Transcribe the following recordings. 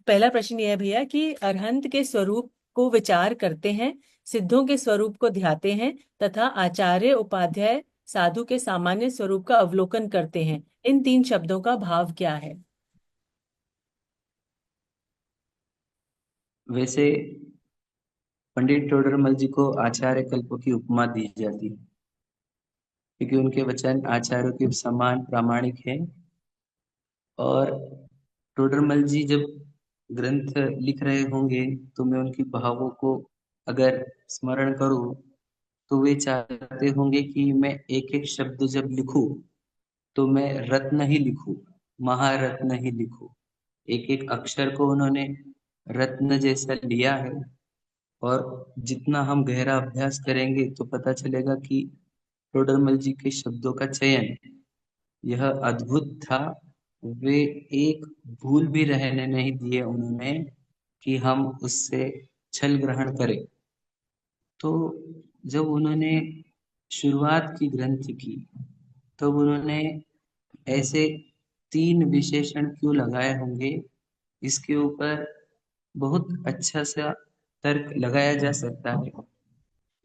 पहला प्रश्न यह है भैया कि अरहंत के स्वरूप को विचार करते हैं, सिद्धों के स्वरूप को ध्याते हैं तथा आचार्य उपाध्याय साधु के सामान्य स्वरूप का अवलोकन करते हैं। इन तीन शब्दों का भाव क्या है? वैसे पंडित टोडरमल जी को आचार्य कल्प की उपमा दी जाती है, क्योंकि उनके वचन आचार्यों के समान प्रामाणिक हैं। और टोडरमल जी जब ग्रंथ लिख रहे होंगे तो मैं उनकी भावों को अगर स्मरण करूं, तो वे चाहते होंगे कि मैं एक एक शब्द जब लिखूं तो मैं रत्न ही लिखूं, महारत्न ही लिखूं। एक एक अक्षर को उन्होंने रत्न जैसा लिया है। और जितना हम गहरा अभ्यास करेंगे तो पता चलेगा कि टोडरमल जी के शब्दों का चयन यह अद्भुत था। वे एक भूल भी रहने नहीं दिए उन्होंने कि हम उससे छल ग्रहण करें। तो जब उन्होंने शुरुआत की ग्रंथ की, तब उन्होंने ऐसे तीन विशेषण क्यों लगाए होंगे, इसके ऊपर बहुत अच्छा सा तर्क लगाया जा सकता है।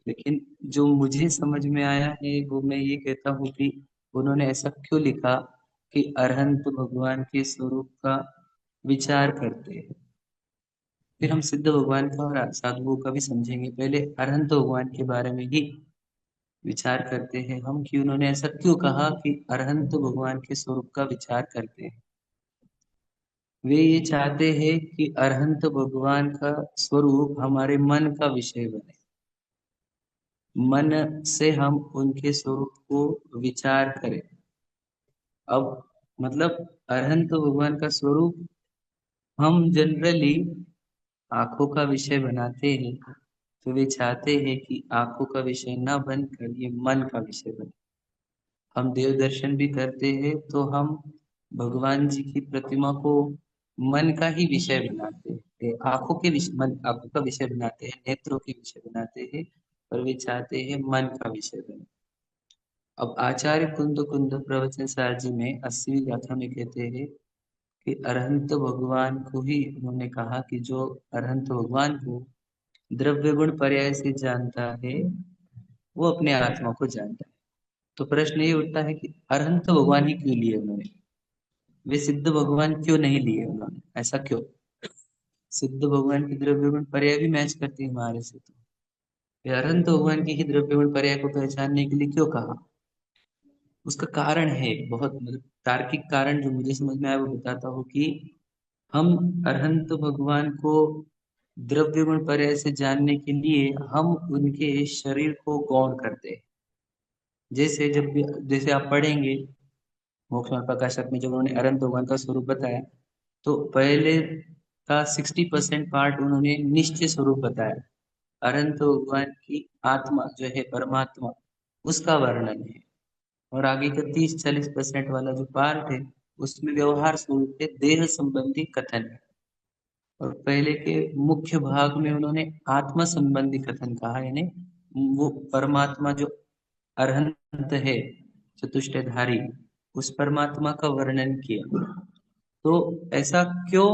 लेकिन जो मुझे समझ में आया है वो मैं ये कहता हूँ कि उन्होंने ऐसा क्यों लिखा कि अरहंत भगवान के स्वरूप का विचार करते हैं। फिर हम सिद्ध भगवान का और साधुओं का भी समझेंगे। पहले अरहंत भगवान के बारे में ही विचार करते हैं हम कि उन्होंने ऐसा क्यों कहा कि अरहंत भगवान के स्वरूप का विचार करते हैं। वे ये चाहते हैं कि अरहंत भगवान का स्वरूप हमारे मन का विषय बने, मन से हम उनके स्वरूप को विचार करें। अब मतलब अरहंत भगवान का स्वरूप हम जनरली आंखों का विषय बनाते हैं, तो वे चाहते हैं कि आंखों का विषय न बनकर ये मन का विषय बने। हम देव दर्शन भी करते हैं तो हम भगवान जी की प्रतिमा को मन का ही विषय बनाते हैं, आंखों के विषय, मन आंखों का विषय बनाते हैं, नेत्रों के विषय बनाते हैं। और वे चाहते हैं मन का विषय बने। अब आचार्य कुंद कुंद प्रवचन सार जी में 80वीं गाथा में कहते हैं कि अरहंत भगवान को ही उन्होंने कहा कि जो अरहंत भगवान को द्रव्य गुण पर्याय से जानता है, वो अपने आत्मा को जानता है। तो प्रश्न ये उठता है कि अरहंत भगवान ही क्यों लिए उन्होंने, वे सिद्ध भगवान क्यों नहीं लिए उन्होंने, ऐसा क्यों? सिद्ध भगवान की द्रव्य गुण पर्याय भी मैच करती है हमारे से, तो वे अरहंत भगवान की ही द्रव्य गुण पर्याय को पहचानने के लिए क्यों कहा? उसका कारण है बहुत, मतलब तार्किक कारण जो मुझे समझ में आया वो बताता हूँ कि हम अरहंत भगवान को द्रव्य गुण पर्याय से जानने के लिए हम उनके शरीर को गौण करते हैं। जैसे जब भी, जैसे आप पढ़ेंगे मोक्ष और प्रकाशक में, जब उन्होंने अरहंत भगवान का स्वरूप बताया तो पहले का 60% पार्ट उन्होंने निश्चय स्वरूप बताया। अरहंत भगवान की आत्मा जो है परमात्मा, उसका वर्णन है। और आगे का 30-40% वाला जो पार्ट है उसमें व्यवहार स्वरूप है, देह संबंधी कथन है। और पहले के मुख्य भाग में उन्होंने आत्मा संबंधी कथन कहा, यानी वो परमात्मा जो अरहंत है, चतुष्टयधारी, उस परमात्मा का वर्णन किया। तो ऐसा क्यों?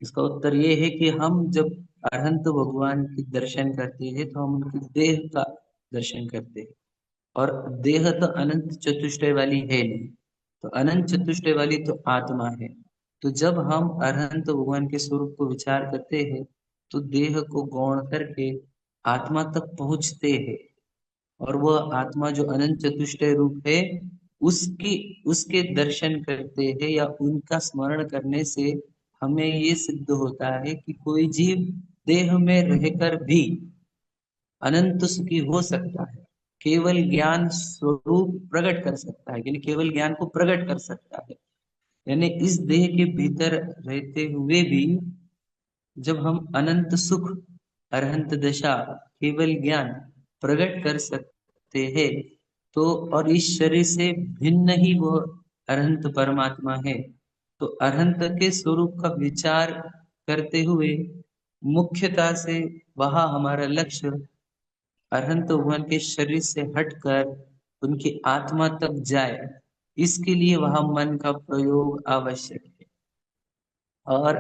इसका उत्तर ये है कि हम जब अरहंत भगवान के दर्शन करते हैं तो हम उनके देह का दर्शन करते हैं। और देह तो अनंत चतुष्टय वाली है नहीं, तो अनंत चतुष्टय वाली तो आत्मा है। तो जब हम अरहंत भगवान के स्वरूप को विचार करते हैं तो देह को गौण करके आत्मा तक पहुंचते हैं। और वह आत्मा जो अनंत चतुष्टय रूप है, उसकी उसके दर्शन करते हैं, या उनका स्मरण करने से हमें ये सिद्ध होता है कि कोई जीव देह में रहकर भी अनंत सुखी हो सकता है, केवल ज्ञान स्वरूप प्रकट कर सकता है, यानी केवल ज्ञान को प्रकट कर सकता है। यानी इस देह के भीतर रहते हुए भी जब हम अनंत सुख, अरहंत दशा, केवल ज्ञान प्रकट कर सकते हैं, तो और इस शरीर से भिन्न ही वो अरहंत परमात्मा है। तो अरहंत के स्वरूप का विचार करते हुए मुख्यता से वहां हमारा लक्ष्य अरहंत भगवान के शरीर से हटकर उनकी आत्मा तक जाए, इसके लिए वहां मन का प्रयोग आवश्यक है। और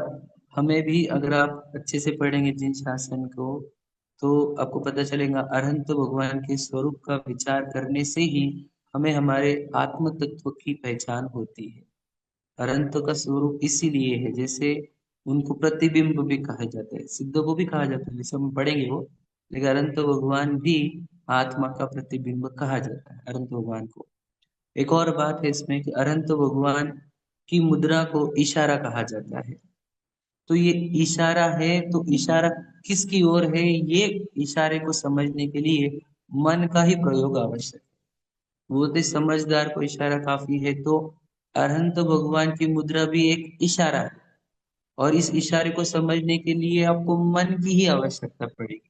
हमें भी, अगर आप अच्छे से पढ़ेंगे जिन शासन को, तो आपको पता चलेगा अरहंत भगवान के स्वरूप का विचार करने से ही हमें हमारे आत्म तत्व की पहचान होती है। अरहंत का स्वरूप इसीलिए है, जैसे उनको प्रतिबिंब भी कहा जाता है, सिद्ध को भी कहा जाता है, जैसे हम पढ़ेंगे वो, लेकिन अरहंत भगवान भी आत्मा का प्रतिबिंब कहा जाता है अरहंत भगवान को। एक और बात है इसमें कि अरहंत भगवान की मुद्रा को इशारा कहा जाता है। तो ये इशारा है, तो इशारा किसकी ओर है, ये इशारे को समझने के लिए मन का ही प्रयोग आवश्यक है। वो तो समझदार को इशारा काफी है, तो अरहंत भगवान की मुद्रा भी एक इशारा है, और इस इशारे को समझने के लिए आपको मन की ही आवश्यकता पड़ेगी।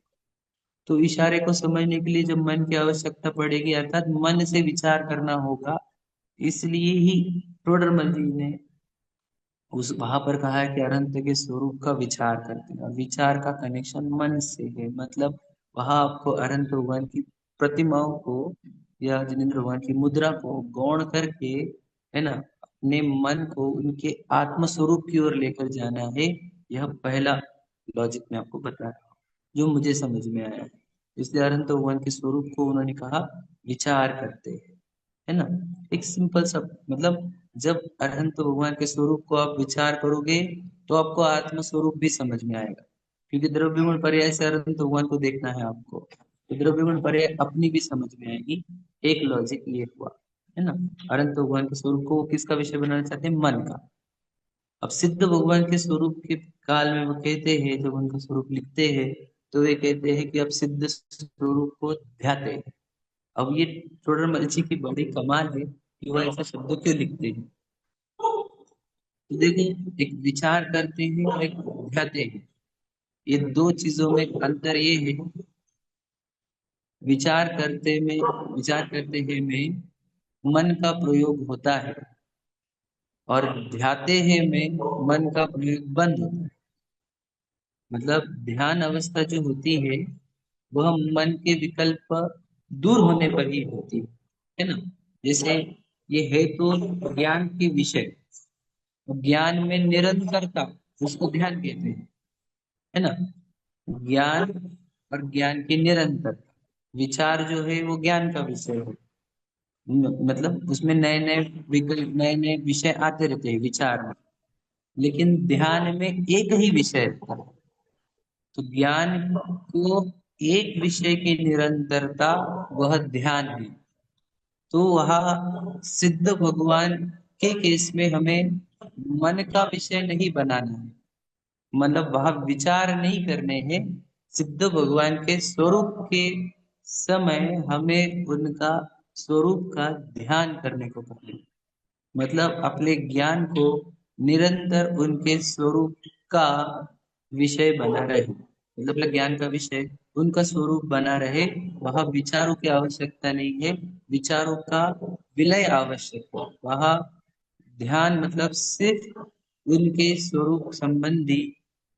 तो इशारे को समझने के लिए जब मन की आवश्यकता पड़ेगी, अर्थात मन से विचार करना होगा, इसलिए ही टोडरमल जी ने उस वहां पर कहा है कि अनंत के स्वरूप का विचार करते हैं, और विचार का कनेक्शन मन से है। मतलब वहां आपको अनंत भगवान की प्रतिमाओं को या जिनेन्द्र भगवान की मुद्रा को गौण करके, है ना, अपने मन को उनके आत्म स्वरूप की ओर लेकर जाना है। यह पहला लॉजिक मैं आपको बता रहा हूँ, जो मुझे समझ में आया है। इसलिए अनंत भगवान के स्वरूप को उन्होंने कहा विचार करते हैं, है ना। एक सिंपल सा मतलब, जब अरहंत भगवान के स्वरूप को आप विचार करोगे तो आपको आत्म स्वरूप भी समझ में आएगा, क्योंकि द्रव्य गुण पर्याय से अरहंत भगवान को देखना है आपको, तो द्रव्य गुण पर्याय अपनी भी समझ में आएगी। एक लॉजिक ये हुआ, है ना। अरहंत भगवान के स्वरूप को वो किसका विषय बनाना चाहते हैं, मन का। अब सिद्ध भगवान के स्वरूप के काल में वो कहते हैं, जब उनका स्वरूप लिखते हैं, तो वे कहते हैं कि अब सिद्ध स्वरूप को ध्याते हैं। अब ये टोडरमल जी की बड़ी कमाल है कि वह ऐसा शब्द क्यों लिखते हैं। तो देखो, एक विचार करते हैं और एक ध्याते हैं, ये दो चीजों में अंतर ये है। विचार करते हैं में मन का प्रयोग होता है, और ध्याते हैं में मन का प्रयोग बंद होता है। मतलब ध्यान अवस्था जो होती है, वह मन के विकल्प दूर होने पर ही होती है ना। जैसे ये है तो ज्ञान के विषय, ज्ञान में निरंतरता, उसको ध्यान कहते हैं, है ना। ज्ञान और ज्ञान की निरंतरता, विचार जो है वो ज्ञान का विषय है। मतलब उसमें नए नए विकल्प, नए नए विषय आते रहते हैं विचार में, लेकिन ध्यान में एक ही विषय रहता है। तो ज्ञान को एक विषय की निरंतरता, वह ध्यान है। तो वह सिद्ध भगवान के केस में हमें मन का विषय नहीं बनाना है, मतलब वह विचार नहीं करने हैं। सिद्ध भगवान के स्वरूप के समय हमें उनका स्वरूप का ध्यान करने को कहते हैं। मतलब अपने ज्ञान को निरंतर उनके स्वरूप का विषय बना रहे, मतलब अपने ज्ञान का विषय उनका स्वरूप बना रहे। वहां विचारों की आवश्यकता नहीं है, विचारों का विलय आवश्यक है। वहां ध्यान मतलब सिर्फ उनके स्वरूप संबंधी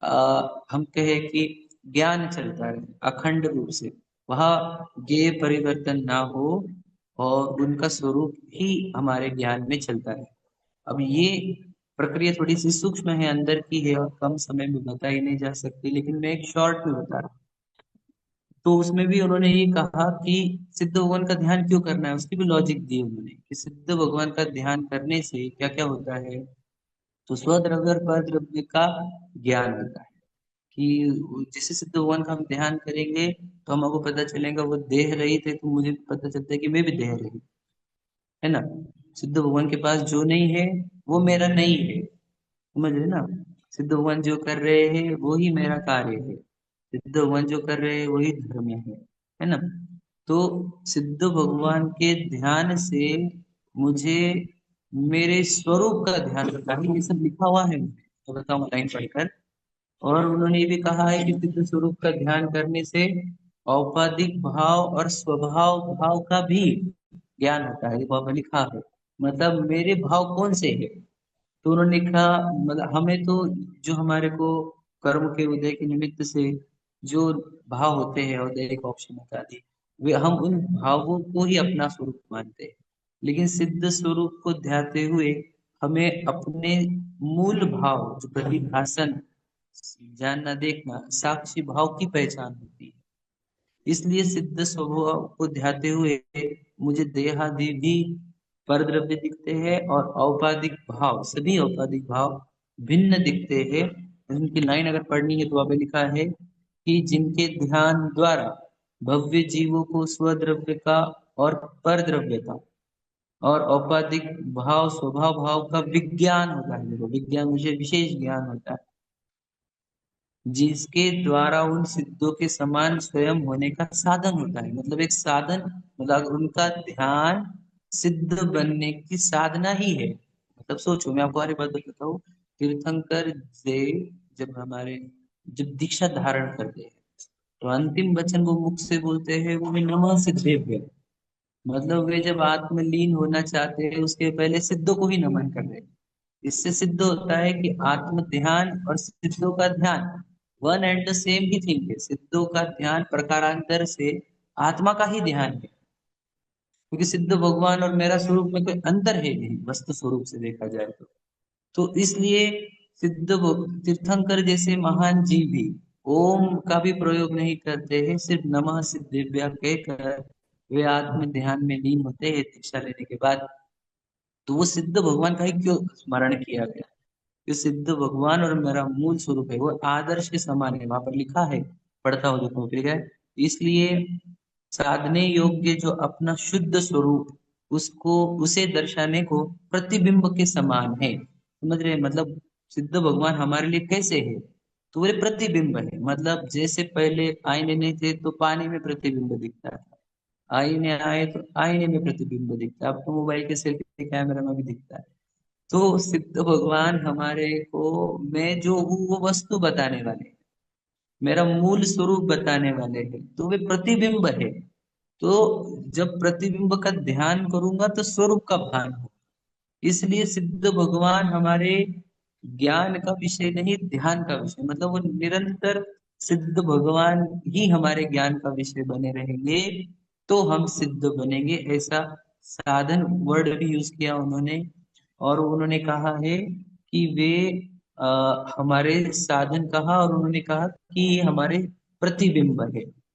आ, हम कहे कि ज्ञान चलता रहे अखंड रूप से, वहां ज्ञेय परिवर्तन ना हो, और उनका स्वरूप ही हमारे ज्ञान में चलता रहे। अब ये प्रक्रिया थोड़ी सी सूक्ष्म है, अंदर की है, और कम समय में बताई नहीं जा सकती, लेकिन मैं एक शॉर्ट में बता रहा हूँ। तो उसमें भी उन्होंने ये कहा कि सिद्ध भगवान का ध्यान क्यों करना है, उसकी भी लॉजिक दी उन्होंने कि सिद्ध भगवान का ध्यान करने से क्या क्या होता है। तो स्वद्रव्य और परद्रव्य का ज्ञान होता है, कि जैसे सिद्ध भगवान का हम ध्यान करेंगे तो हमको पता चलेगा वो देह रहित है, तो मुझे पता चलता है कि मैं भी देह रहित, है ना। सिद्ध भगवान के पास जो नहीं है वो मेरा नहीं है, समझ रहे ना। सिद्ध भगवान जो कर रहे हैं वो ही मेरा कार्य है, सिद्ध भगवान जो कर रहे हैं वही धर्म है ना। तो सिद्ध भगवान के ध्यान से मुझे मेरे स्वरूप का ध्यान रखा है, ये सब लिखा हुआ है, तो बताऊँ लाइन पढ़कर। और उन्होंने ये भी कहा है कि सिद्ध स्वरूप का ध्यान करने से औपाधिक भाव और स्वभाव भाव का भी ज्ञान होता है, ये वहां पर लिखा है। मतलब मेरे भाव कौन से है, तो उन्होंने लिखा, मतलब हमें तो जो हमारे को कर्म के उदय के निमित्त से जो भाव होते हैं, औदैहिक ऑप्शन आदि, वे हम उन भावों को ही अपना स्वरूप मानते हैं। लेकिन सिद्ध स्वरूप को ध्याते हुए हमें अपने मूल भाव जो प्रतिभासन जानना देखना साक्षी भाव की पहचान होती है। इसलिए सिद्ध स्वभाव को ध्याते हुए मुझे देहादि भी परद्रव्य दिखते हैं और औपाधिक भाव, सभी औपाधिक भाव भिन्न दिखते हैं। उनकी लाइन अगर पढ़नी है तो वहाँ पे लिखा है कि जिनके ध्यान द्वारा भव्य जीवों को स्वद्रव्य का और परद्रव्य का और औपाधिक भाव स्वभाव भाव का विज्ञान होता है। देखो विज्ञान मुझे विशेष ज्ञान होता है, जिसके द्वारा उन सिद्धों के समान स्वयं होने का साधन होता है। मतलब एक साधन, मतलब उनका ध्यान सिद्ध बनने की साधना ही है। मतलब सोचो, मैं आपको हमारी बात बताता हूँ। तीर्थंकर से जब दीक्षा धारण करते हैं तो अंतिम वचन वो मुख से बोलते हैं, वो नमः सिद्धेभ्य। मतलब वे जब आत्म लीन होना चाहते हैं उसके पहले सिद्धों को ही नमन कर रहे हैं। इससे सिद्ध होता है कि आत्म ध्यान और सिद्धों का ध्यान one and the same he thing है। सिद्धों का ध्यान प्रकारांतर से आत्मा का ही ध्यान है, क्योंकि सिद्ध भगवान और मेरा स्वरूप में कोई अंतर है नहीं वस्तु स्वरूप से देखा जाए तो इसलिए तीर्थंकर जैसे महान जीव भी ओम का भी प्रयोग नहीं करते हैं, सिर्फ नमः सिद्धेभ्य कहकर वे आत्म ध्यान में लीन होते हैं दीक्षा लेने के बाद। तो वो सिद्ध भगवान का ही क्यों स्मरण किया गया? कि सिद्ध भगवान और मेरा मूल स्वरूप है, वो आदर्श के समान है, वहां पर लिखा है। पढ़ता हूँ देखो, ठीक है। इसलिए साधने योग्य जो अपना शुद्ध स्वरूप, उसको उसे दर्शाने को प्रतिबिंब के समान है। समझ रहे हैं? मतलब सिद्ध भगवान हमारे लिए कैसे है? तो वे प्रतिबिंब है। मतलब जैसे पहले आईने नहीं थे तो पानी में प्रतिबिंब दिखता था, आईने आए तो आईने में प्रतिबिंब दिखता है, अब तो मोबाइल के सेल्फी कैमरा में भी दिखता है। तो सिद्ध भगवान हमारे को, मैं जो हूँ वो वस्तु बताने वाले हैं, मेरा मूल स्वरूप बताने वाले हैं, तो वे प्रतिबिंब है। तो जब प्रतिबिंब का ध्यान करूंगा तो स्वरूप का भान हो। इसलिए सिद्ध भगवान हमारे ज्ञान का विषय नहीं, ध्यान का विषय। मतलब वो निरंतर सिद्ध भगवान ही हमारे ज्ञान का विषय बने रहेंगे तो हम सिद्ध बनेंगे, ऐसा साधन वर्ड भी यूज किया उन्होंने। और उन्होंने कहा है कि वे हमारे साधन कहा, और उन्होंने कहा कि ये हमारे प्रतिबिंब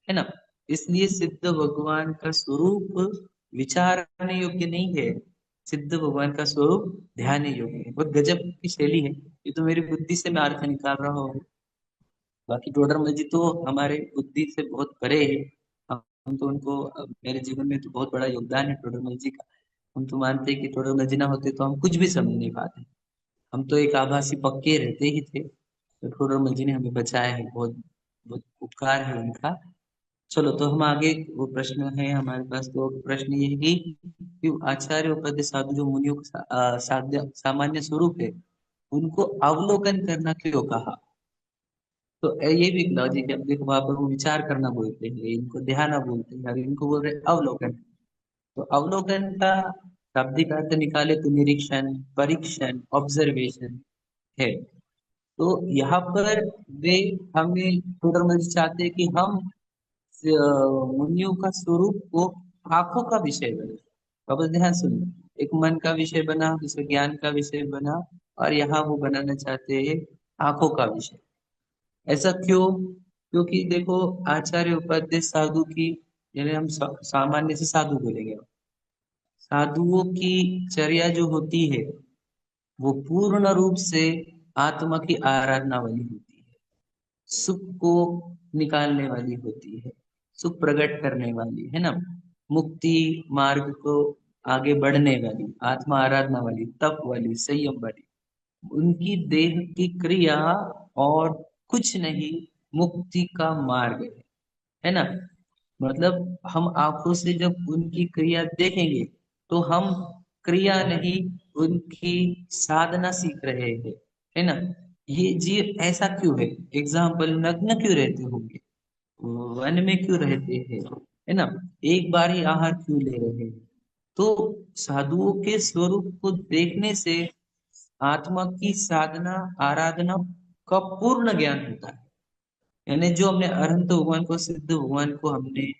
है ना। इसलिए सिद्ध भगवान का स्वरूप विचारने योग्य नहीं है, सिद्ध भगवान का स्वरूप ध्यान योग्य है। बहुत गजब की शैली है, ये तो मेरी बुद्धि से मैं अर्थ निकाल रहा हूँ। बाकी टोडरमल जी तो हमारे बुद्धि से बहुत परे है। हम तो उनको, मेरे जीवन में तो बहुत बड़ा योगदान है टोडरमल जी का। हम तो मानते हैं कि टोडरमल जी ना होते तो हम कुछ भी समझ नहीं पाते। हम तो एक आभासी पक्के रहते ही थे, तो टोडरमल जी ने हमें बचाया है। बहुत बहुत उपकार है उनका। चलो तो हम आगे, वो प्रश्न है हमारे पास। तो प्रश्न ये है कि आचार्य उपाध्याय साधु जो मुनियों का सामान्य स्वरूप है, उनको अवलोकन करना क्यों कहा? तो ये भी लॉजिक है। अब देखो वहां पर वो विचार करना बोलते हैं, इनको ध्यान बोलते हैं, और इनको बोल रहे हैं अवलोकन। तो अवलोकन का शाब्दिक अर्थ निकाले तो निरीक्षण, परीक्षण, ऑब्जर्वेशन है। तो यहाँ पर वे हमें थोड़ा चाहते हैं कि हम मुनियों का स्वरूप को आंखों का विषय बने। अब ध्यान सुनो, एक मन का विषय बना, दूसरे ज्ञान का विषय बना, और यहाँ वो बनाना चाहते हैं आंखों का विषय। ऐसा क्यों? क्योंकि देखो आचार्य उपाध्याय साधु की, यानी हम सामान्य से साधु बोलेंगे, साधुओं की चर्या जो होती है वो पूर्ण रूप से आत्मा की आराधना वाली होती है, सुख को निकालने वाली होती है, सुख प्रकट करने वाली है ना, मुक्ति मार्ग को आगे बढ़ने वाली, आत्मा आराधना वाली, तप वाली, संयम वाली। उनकी देह की क्रिया और कुछ नहीं, मुक्ति का मार्ग है ना। मतलब हम आंखों से जब उनकी क्रिया देखेंगे तो हम क्रिया नहीं, उनकी साधना सीख रहे हैं, है ना। ये जीव ऐसा क्यों है? एग्जाम्पल, नग्न क्यों रहते होंगे, वन में क्यों रहते हैं, है ना, एक बार ही आहार क्यों ले रहे हैं? तो साधुओं के स्वरूप को देखने से आत्मा की साधना आराधना का पूर्ण ज्ञान होता है। यानी जो हमने अनंत भगवान को, सिद्ध भगवान को हमने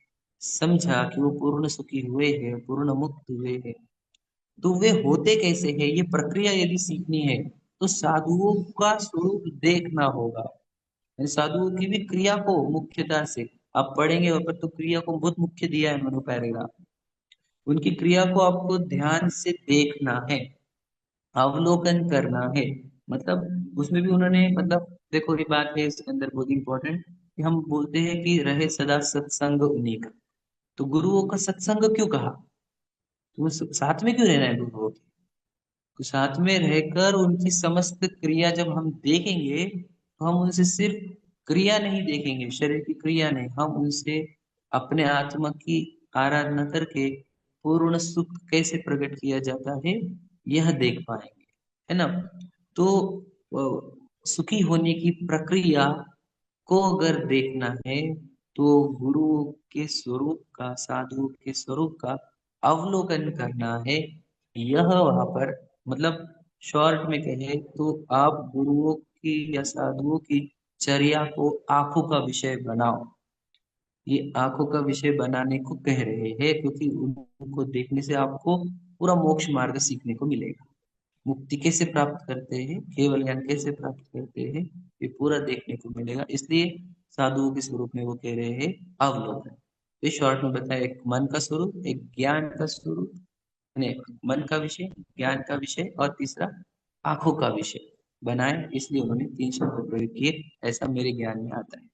समझा कि वो पूर्ण सुखी हुए हैं, पूर्ण मुक्त हुए हैं, तो वे होते कैसे हैं, ये प्रक्रिया यदि सीखनी है तो साधुओं का स्वरूप देखना होगा। यानी साधुओं की भी क्रिया को मुख्यता से आप पढ़ेंगे, और पर तो क्रिया को बहुत मुख्य दिया है मनु पैराग्राफ। उनकी क्रिया को आपको ध्यान से देखना है, अवलोकन करना है। मतलब उसमें भी उन्होंने, मतलब देखो ये बात है इसके अंदर बहुत इंपॉर्टेंट, कि हम बोलते हैं कि रहे सदा सत्संग उन्हीं का। तो गुरुओं का सत्संग क्यों कहा? तो वो साथ में क्यों रहना है गुरुओं के? तो साथ में रहकर उनकी समस्त क्रिया जब हम देखेंगे, तो हम उनसे सिर्फ क्रिया नहीं देखेंगे, शरीर की क्रिया नहीं, हम उनसे अपने आत्मा की आराधना करके पूर्ण सुख कैसे प्रकट किया जाता है यह देख पाएंगे, है ना। तो सुखी होने की प्रक्रिया को अगर देखना है, तो गुरु के स्वरूप का, साधु के स्वरूप का अवलोकन करना है। यह वहां पर, मतलब शॉर्ट में कहे तो आप गुरुओं की या साधुओं की चर्या को आंखों का विषय बनाओ। ये आंखों का विषय बनाने को कह रहे हैं, क्योंकि उनको देखने से आपको पूरा मोक्ष मार्ग सीखने को मिलेगा। मुक्ति कैसे प्राप्त करते हैं, केवल ज्ञान कैसे प्राप्त करते हैं, ये पूरा देखने को मिलेगा। इसलिए साधुओं के स्वरूप में वो कह रहे हैं अवलोकन। ये शॉर्ट में बताया, एक मन का स्वरूप, एक ज्ञान का स्वरूप, नहीं, मन का विषय, ज्ञान का विषय, और तीसरा आंखों का विषय बनाए। इसलिए उन्होंने तीन शब्द प्रयोग किए, ऐसा मेरे ज्ञान में आता है।